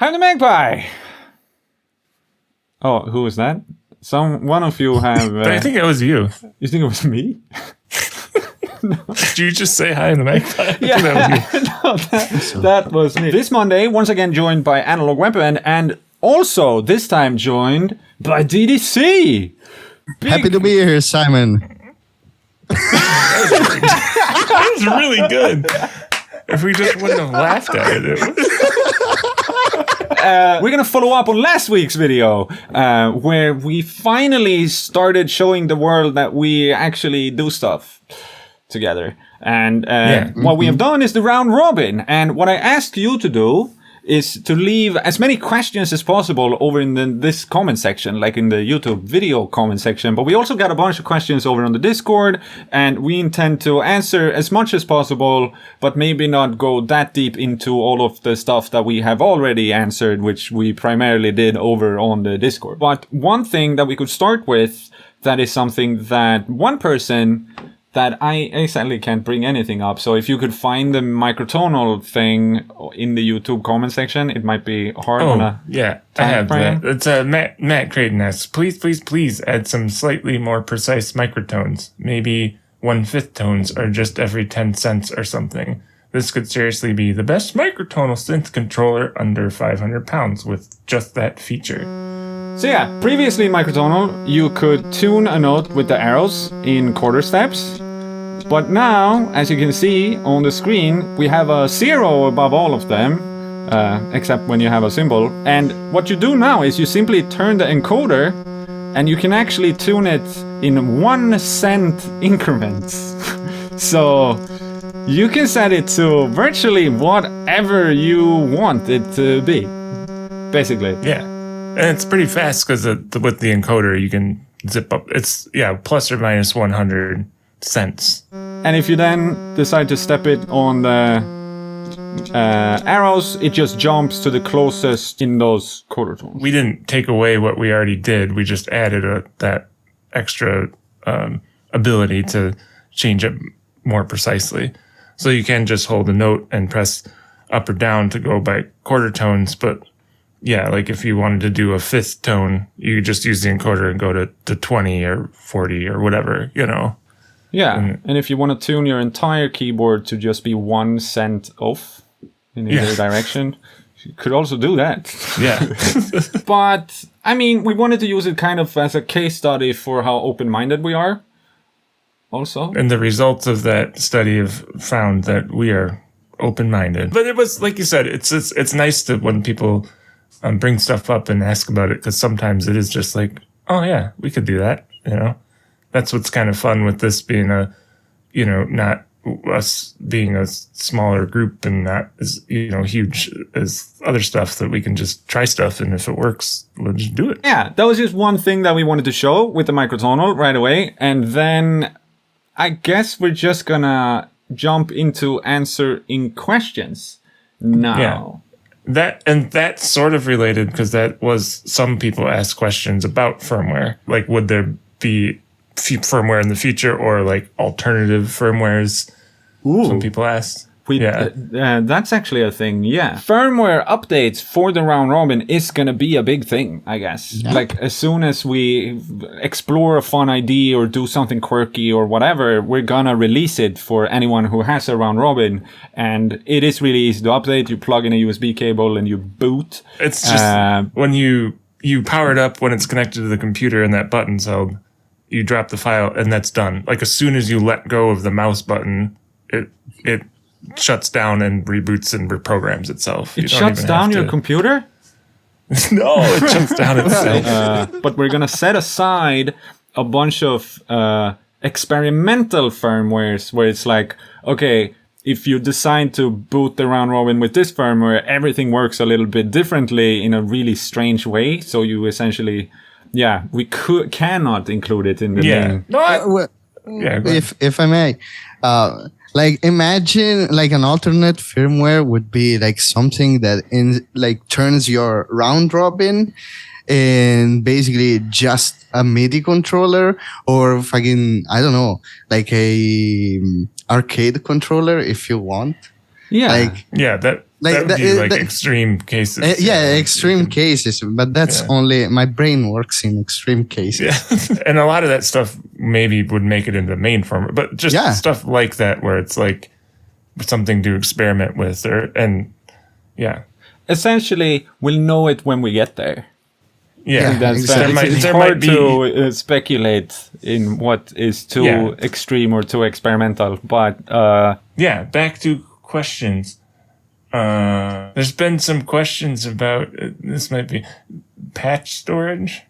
I'm the Magpie. Oh, who was that? One of you have... I think it was you. You think it was me? No. Did you just say hi in the Magpie? Yeah, that was me. This Monday, once again joined by Analog Weapon, and also this time joined by DDC. Happy to be here, Simon. That was really good. If we just wouldn't have laughed at it. We're going to follow up on last week's video, where we finally started showing the world that we actually do stuff together. And what we have done is the round robin. And what I asked you to do is to leave as many questions as possible over in this comment section, like in the YouTube video comment section. But we also got a bunch of questions over on the Discord, and we intend to answer as much as possible, but maybe not go that deep into all of the stuff that we have already answered, which we primarily did over on the Discord. But one thing that we could start with, that is something that one person that I sadly can't bring anything up. So if you could find the Microtonal thing in the YouTube comment section, it might be hard on a I have frame. That. It's Matt Creighton asks, please add some slightly more precise microtones. Maybe 1/5 tones or just every 10 cents or something. This could seriously be the best microtonal synth controller under 500 pounds with just that feature. So yeah, previously in Microtonal, you could tune a note with the arrows in quarter steps. But now, as you can see on the screen, we have a 0 above all of them, except when you have a symbol. And what you do now is you simply turn the encoder, and you can actually tune it in 1 cent increments. So you can set it to virtually whatever you want it to be, basically. Yeah. And it's pretty fast because with the encoder, you can zip up. It's, plus or minus 100 cents. And if you then decide to step it on the arrows, it just jumps to the closest in those quarter tones. We didn't take away what we already did. We just added that extra ability to change it more precisely. So you can just hold a note and press up or down to go by quarter tones, but yeah, like if you wanted to do a 5th tone, you could just use the encoder and go to 20 or 40 or whatever, Yeah, and if you want to tune your entire keyboard to just be 1 cent off in either direction, you could also do that. Yeah. But, I mean, we wanted to use it kind of as a case study for how open-minded we are, also. And the results of that study have found that we are open-minded. But it was, like you said, it's nice to when people... bring stuff up and ask about it, because sometimes it is just like, oh yeah, we could do that, That's what's kind of fun with this being not us being a smaller group and not as, huge as other stuff, that we can just try stuff, and if it works, we'll just do it. Yeah, that was just one thing that we wanted to show with the Microtonal right away, and then I guess we're just gonna jump into answering questions now. Yeah. That's sort of related, because that was, some people asked questions about firmware. Like, would there be firmware in the future, or like alternative firmwares? Ooh. Some people asked. That's actually a thing, yeah. Firmware updates for the round robin is going to be a big thing, I guess. Yeah. Like, as soon as we explore a fun idea or do something quirky or whatever, we're going to release it for anyone who has a round robin. And it is really easy to update. You plug in a USB cable and you boot. It's just when you power it up when it's connected to the computer and that button's held, you drop the file and that's done. Like, as soon as you let go of the mouse button, it shuts down and reboots and reprograms itself. It shuts down your computer? No, it shuts down itself. But we're going to set aside a bunch of experimental firmwares where it's like, okay, if you decide to boot the round robin with this firmware, everything works a little bit differently in a really strange way. So you essentially, we cannot include it in the main. No, if I may, like, imagine like an alternate firmware would be like something that turns your round robin and basically just a MIDI controller, or fucking, I don't know, like a arcade controller if you want. Yeah. Like, that that would be extreme cases. Extreme cases. But that's only my brain works in extreme cases. Yeah. And a lot of that stuff maybe would make it into the main firmware, but just stuff like that where it's like something to experiment with, Essentially, we'll know it when we get there. Yeah, exactly. It's hard to speculate in what is too extreme or too experimental, but back to questions. There's been some questions about this might be patch storage.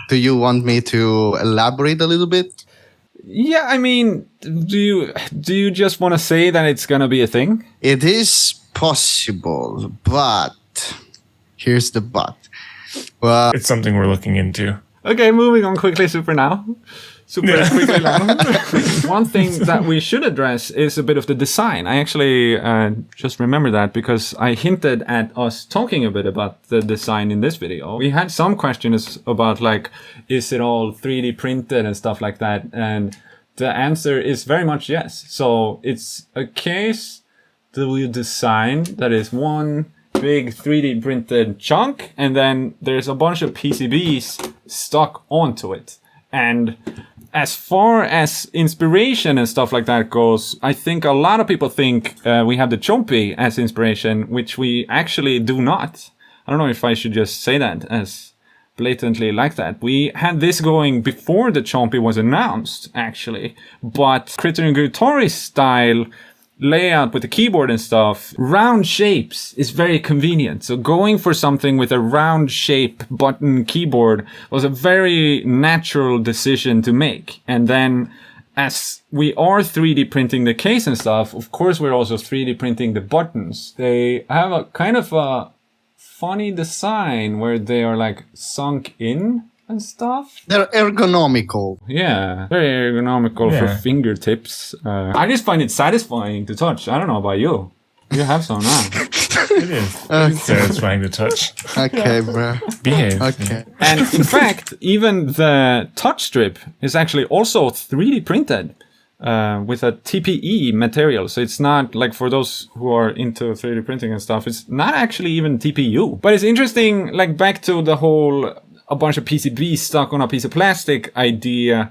Do you want me to elaborate a little bit? Yeah, I mean, do you just want to say that it's gonna be a thing? It is possible, but here's the but. Well, it's something we're looking into. Okay, moving on quickly, quickly now. One thing that we should address is a bit of the design. I actually just remember that because I hinted at us talking a bit about the design in this video. We had some questions about is it all 3D printed and stuff like that? And the answer is very much yes. So it's a case that we designed that is one big 3D printed chunk, and then there's a bunch of PCBs stuck onto it. And as far as inspiration and stuff like that goes, I think a lot of people think we have the Chompy as inspiration, which we actually do not. I don't know if I should just say that as blatantly like that. We had this going before the Chompy was announced, actually. But Critter and Guitarist style layout with the keyboard and stuff, round shapes is very convenient. So going for something with a round shape button keyboard was a very natural decision to make. And then as we are 3D printing the case and stuff, of course we're also 3D printing the buttons. They have a kind of a funny design where they are sunk in and stuff. They're ergonomical. Yeah, very ergonomical for fingertips. I just find it satisfying to touch. I don't know about you. You have some now. It is. It's satisfying to touch. Okay, bro. Behave. Okay. And in fact, even the touch strip is actually also 3D printed with a TPE material. So it's not for those who are into 3D printing and stuff, it's not actually even TPU. But it's interesting, back to the whole a bunch of PCBs stuck on a piece of plastic idea.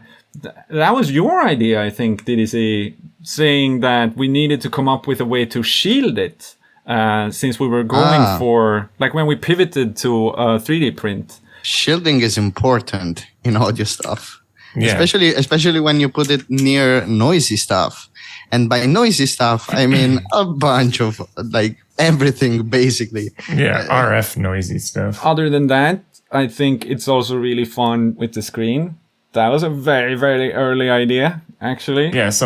That was your idea, I think, DDC, saying that we needed to come up with a way to shield it, since we were going for, when we pivoted to a 3D print. Shielding is important in audio stuff. Yeah. Especially when you put it near noisy stuff. And by noisy stuff, I mean a bunch of, everything, basically. Yeah, RF noisy stuff. Other than that, I think it's also really fun with the screen. That was a very, very early idea, actually. Yeah, it's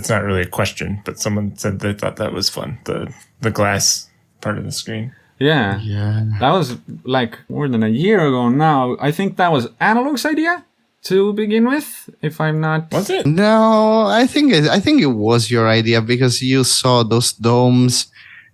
not really a question, but someone said they thought that was fun, the glass part of the screen. Yeah. That was more than a year ago now. I think that was Analog's idea to begin with, if I'm not... Was it? No, I think it was your idea because you saw those domes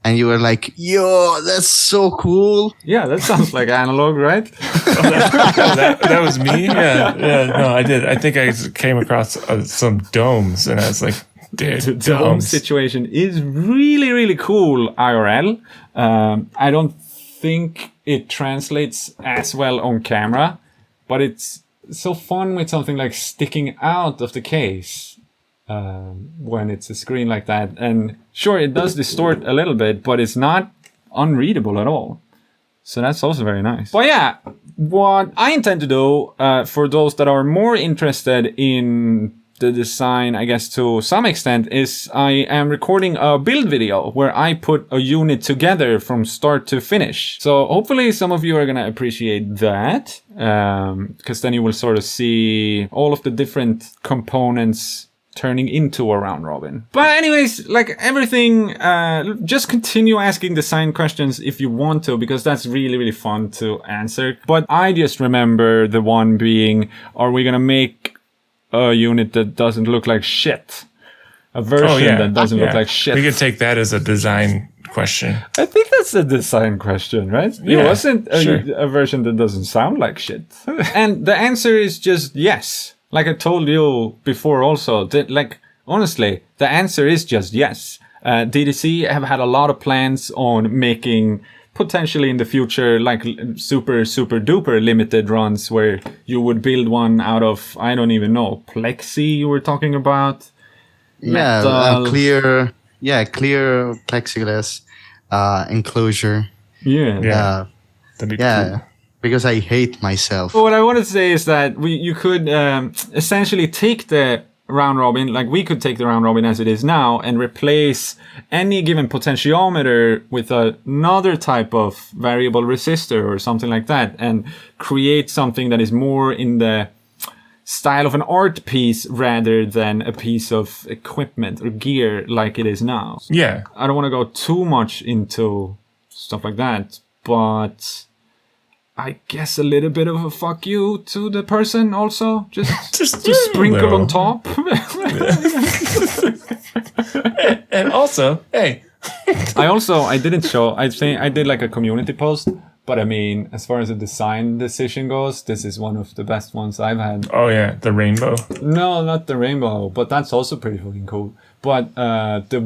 and you were like, yo, that's so cool. Yeah, that sounds like Analog, right? that was me? Yeah, no, I did. I think I came across some domes, and I was like, dude, the dome situation is really, really cool IRL. I don't think it translates as well on camera, but it's so fun with something sticking out of the case. When it's a screen like that. And sure, it does distort a little bit, but it's not unreadable at all. So that's also very nice. But yeah, what I intend to do, for those that are more interested in the design, I guess to some extent, is I am recording a build video where I put a unit together from start to finish. So hopefully some of you are going to appreciate that, because then you will sort of see all of the different components turning into a round robin. But anyways, everything, just continue asking design questions if you want to, because that's really, really fun to answer. But I just remember the one being, are we gonna make a unit that doesn't look like shit? A version that doesn't look like shit. We could take that as a design question. I think that's a design question, right? Yeah, it wasn't a version that doesn't sound like shit. And the answer is just yes. Like I told you before also, that honestly, the answer is just yes. DDC have had a lot of plans on making potentially in the future like super duper limited runs where you would build one out of, I don't even know, plexi you were talking about. Clear plexiglass enclosure. That'd be cool. Because I hate myself. What I want to say is that you could essentially take the round robin, like we could take the round robin as it is now and replace any given potentiometer with another type of variable resistor or something like that, and create something that is more in the style of an art piece rather than a piece of equipment or gear like it is now. Yeah. I don't want to go too much into stuff like that, but I guess a little bit of a fuck you to the person also. Just sprinkle on top. And also, hey. I didn't show, I think I did like a community post, but I mean, as far as the design decision goes, this is one of the best ones I've had. Oh yeah, the rainbow. No, not the rainbow, but that's also pretty fucking cool. But the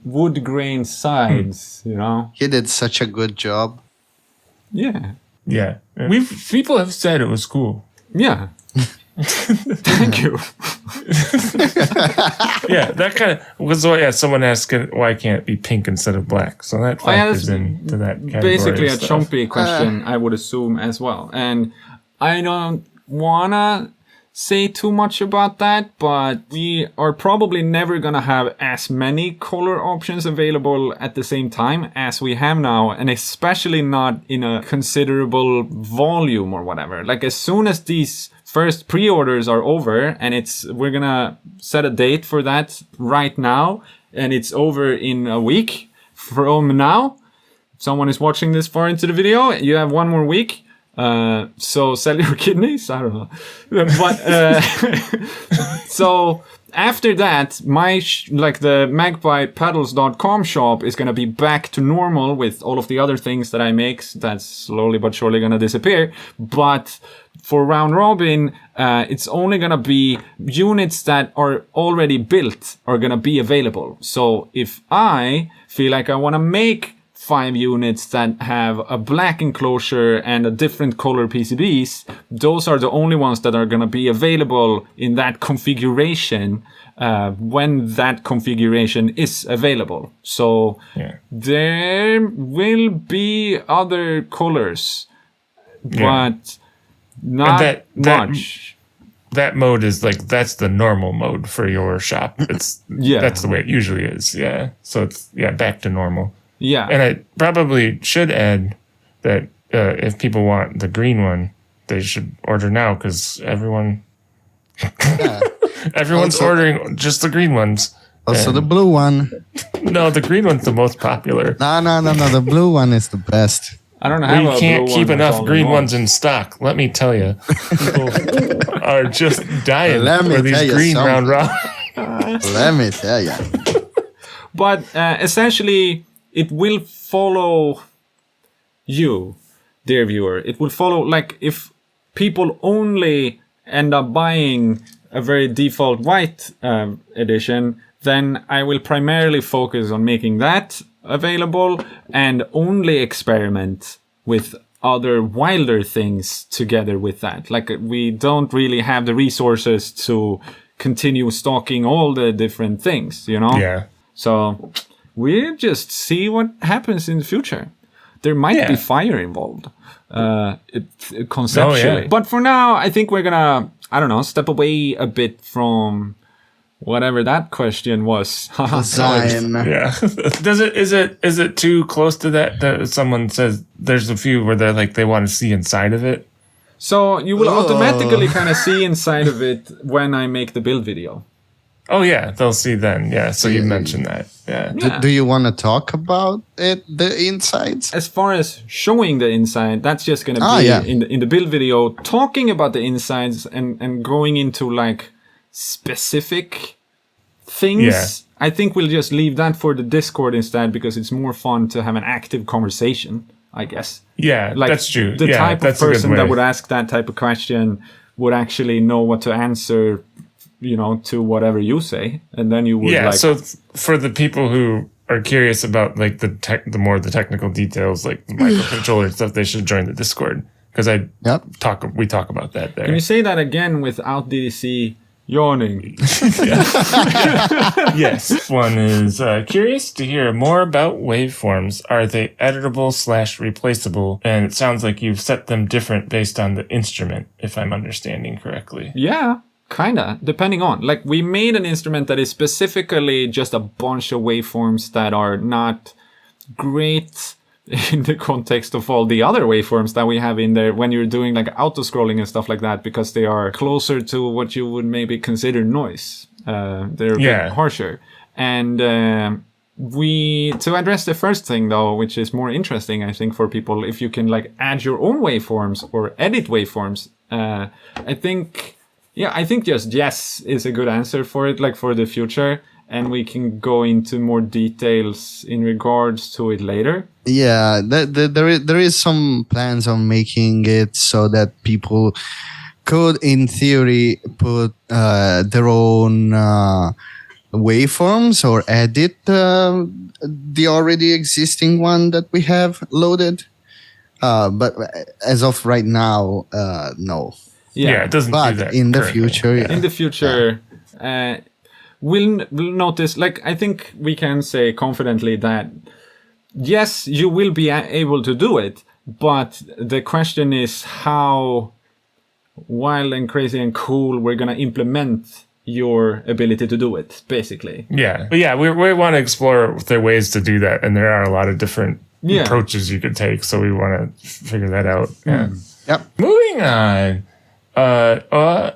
wood grain sides, you know? He did such a good job. Yeah. Yeah. People have said it was cool. Yeah. Thank you. Yeah, that kind of was someone asked why can't it be pink instead of black. So that factors into that category. Basically a chompy question, I would assume as well. And I don't wanna say too much about that, but we are probably never gonna have as many color options available at the same time as we have now, and especially not in a considerable volume or whatever. Like as soon as these first pre-orders are over, and we're gonna set a date for that right now, and it's over in a week from now. If someone is watching this far into the video, you have 1 more week. So sell your kidneys? I don't know. But, so after that, the magpiepedals.com shop is going to be back to normal with all of the other things that I make. That's slowly but surely going to disappear. But for round robin, it's only going to be units that are already built are going to be available. So if I feel like I want to make 5 units that have a black enclosure and a different color PCBs, those are the only ones that are going to be available in that configuration when that configuration is available. So there will be other colors, but not much. That mode is that's the normal mode for your shop. It's that's the way it usually is. Yeah. So it's back to normal. Yeah. And I probably should add that if people want the green one, they should order now because everyone's ordering just the green ones. Also the blue one. No, the green one's the most popular. No. The blue one is the best. I don't know. We can't keep enough green ones in stock. Let me tell you. People are just dying for these green round robin. Let me tell you. But essentially, it will follow you, dear viewer. It will follow, if people only end up buying a very default white edition, then I will primarily focus on making that available and only experiment with other wilder things together with that. We don't really have the resources to continue stocking all the different things, you know? Yeah. So we'll just see what happens in the future. There might be fire involved, conceptually. But for now, I think we're gonna, step away a bit from whatever that question was. Design. Yeah. Is it too close to that someone says there's a few where they want to see inside of it? So you will automatically kind of see inside of it when I make the build video. Oh yeah, they'll see then. Yeah, so you mentioned that. Yeah. Do you want to talk about it, the insides? As far as showing the inside, that's just going to be in the build video, talking about the insides and going into specific things. Yeah. I think we'll just leave that for the Discord instead because it's more fun to have an active conversation, I guess. Yeah, that's true. The type of person that would ask that type of question would actually know what to answer to whatever you say, and then you would so for the people who are curious about like the technical details, like the microcontroller and stuff, they should join the Discord, because we talk about that there. Can you say that again without DDC yawning? Yes. One is curious to hear more about waveforms. Are they editable/replaceable? And it sounds like you've set them different based on the instrument, if I'm understanding correctly. Yeah. Kinda, depending on. Like, we made an instrument that is specifically just a bunch of waveforms that are not great in the context of all the other waveforms that we have in there when you're doing like auto-scrolling and stuff like that, because they are closer to what you would maybe consider noise. They're a bit harsher. And to address the first thing, though, which is more interesting, I think, for people, if you can like add your own waveforms or edit waveforms, I think just yes is a good answer for it, like for the future, and we can go into more details in regards to it later. Yeah, there is some plans on making it so that people could, in theory, put their own waveforms or edit the already existing one that we have loaded. But as of right now, no. Yeah, it doesn't do that in the currently. future. Yeah. In the future, we'll notice, like, I think we can say confidently that, yes, you will be able to do it, but the question is how wild and crazy and cool we're going to implement your ability to do it, basically. Yeah. But yeah, we want to explore the ways to do that, and there are a lot of different approaches you could take, so we want to figure that out. Yeah. Yep. Moving on.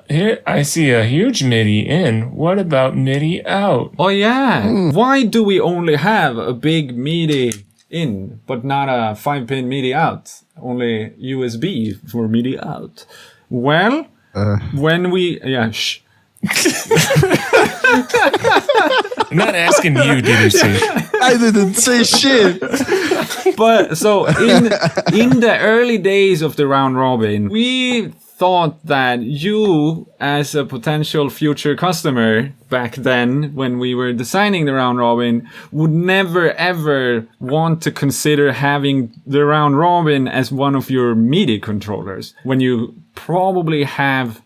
Here I see a huge MIDI in. What about MIDI out? Oh yeah. Why do we only have a big MIDI in, but not a 5-pin MIDI out? Only USB for MIDI out. Well, when we shh. I'm not asking you, did you see? I didn't say shit. But so in the early days of the round robin, we thought that you, as a potential future customer back then, when we were designing the round robin, would never ever want to consider having the round robin as one of your MIDI controllers, when you probably have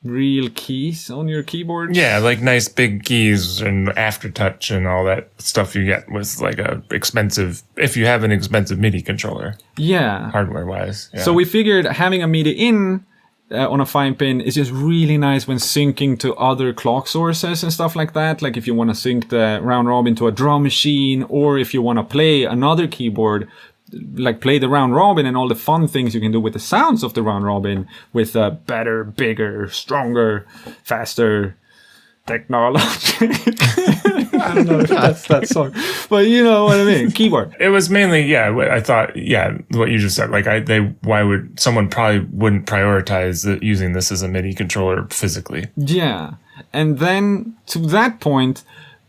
real keys on your keyboard. Yeah, like nice big keys and aftertouch and all that stuff you get with like if you have an expensive MIDI controller. Yeah. Hardware wise. Yeah. So we figured having a MIDI in on a 5-pin is just really nice when syncing to other clock sources and stuff like that. Like if you want to sync the round robin to a drum machine, or if you want to play another keyboard, like play the round robin and all the fun things you can do with the sounds of the round robin with a better, bigger, stronger, faster technology. I don't know if that's that song, but you know what I mean. Keyboard. It was mainly, I thought, what you just said. Like, why would someone probably wouldn't prioritize using this as a MIDI controller physically? Yeah, and then to that point,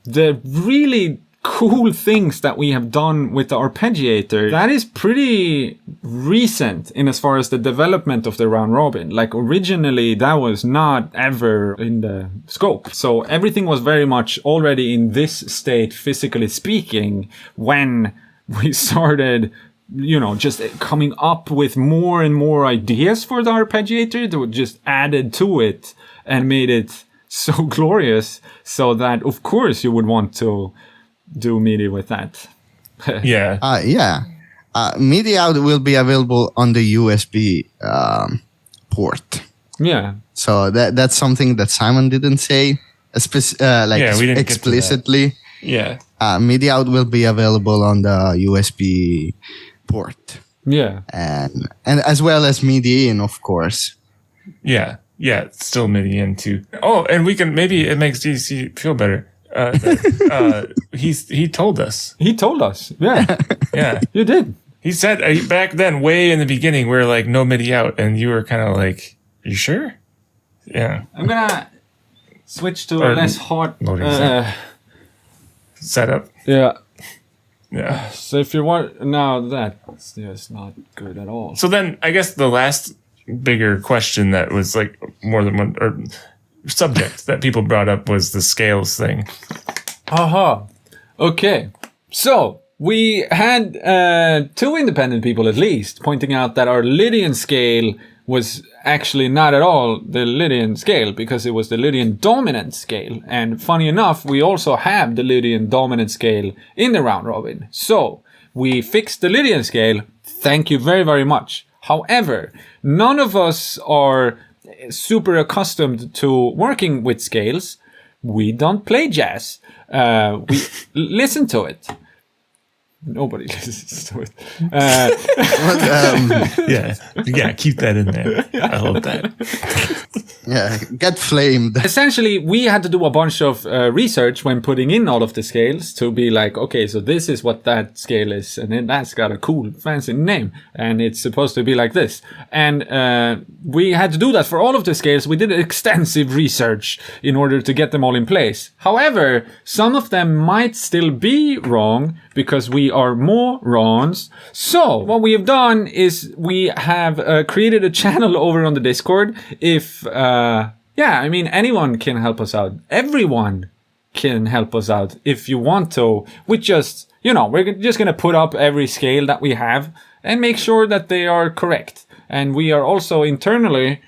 the really cool things that we have done with the Arpegiator, that is pretty recent in as far as the development of the round robin. Like originally that was not ever in the scope. So everything was very much already in this state, physically speaking, when we started, just coming up with more and more ideas for the Arpegiator that just added to it and made it so glorious, so that of course you would want to do MIDI with that. MIDI out will be available on the USB port. Yeah. So that's something that Simon didn't say explicitly. Yeah. MIDI out will be available on the USB port. Yeah. And as well as MIDI in, of course. Yeah. Yeah. It's still MIDI in too. Oh, and maybe it makes DC feel better. He told us. He told us. Yeah. Yeah. You did. He said back then, way in the beginning, we were like, no MIDI out. And you were kind of like, are you sure? Yeah. I'm going to switch to a less hot setup. Yeah. Yeah. So if you want, now that's just not good at all. So then I guess the last bigger question that was like more than one, or subject that people brought up was the scales thing. Okay. So we had 2 independent people at least pointing out that our Lydian scale was actually not at all the Lydian scale, because it was the Lydian dominant scale. And funny enough, we also have the Lydian dominant scale in the round robin. So we fixed the Lydian scale. Thank you very, very much. However, none of us are super accustomed to working with scales. We don't play jazz. We listen to it. Nobody listens to it. Yeah, keep that in there. I love that. Yeah, get flamed. Essentially, we had to do a bunch of research when putting in all of the scales to be like, okay, so this is what that scale is, and then that's got a cool, fancy name, and it's supposed to be like this. And we had to do that for all of the scales. We did extensive research in order to get them all in place. However, some of them might still be wrong because we are morons. So what we have done is we have created a channel over on the Discord. If anyone can help us out. Everyone can help us out if you want to. We just, we're just going to put up every scale that we have and make sure that they are correct. And we are also internally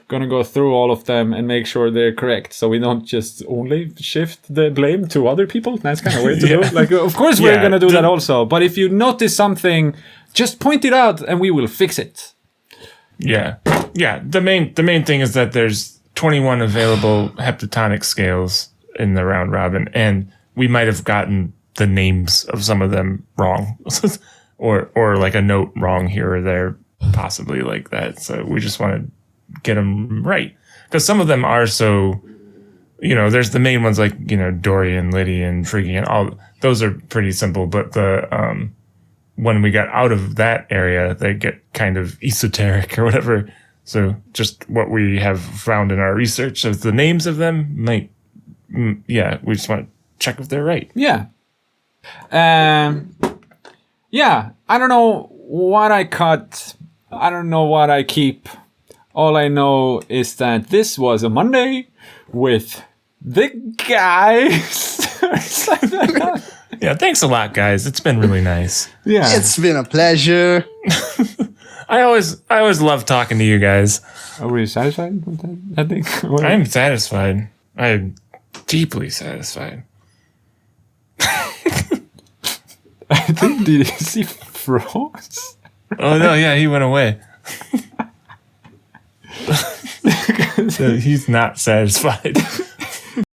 going to go through all of them and make sure they're correct, so we don't just only shift the blame to other people. That's kind of weird to do. Like, of course we're going to do that also, but if you notice something, just point it out and we will fix it. Yeah. The main thing is that there's 21 available heptatonic scales in the round robin, and we might have gotten the names of some of them wrong, or like a note wrong here or there, possibly like that. So we just want to get them right, because some of them are so, there's the main ones like Dorian, Lydian, Phrygian, all those are pretty simple, but the when we got out of that area, they get kind of esoteric or whatever. So just what we have found in our research of the names of them might, we just want to check if they're right. Yeah. I don't know what I cut. I don't know what I keep. All I know is that this was a Monday with the guys. Yeah, thanks a lot, guys. It's been really nice. Yeah, it's been a pleasure. I always love talking to you guys. Are we satisfied with that thing? I'm satisfied. I'm deeply satisfied. I think did you see froze? Oh no, yeah, he went away. So he's not satisfied.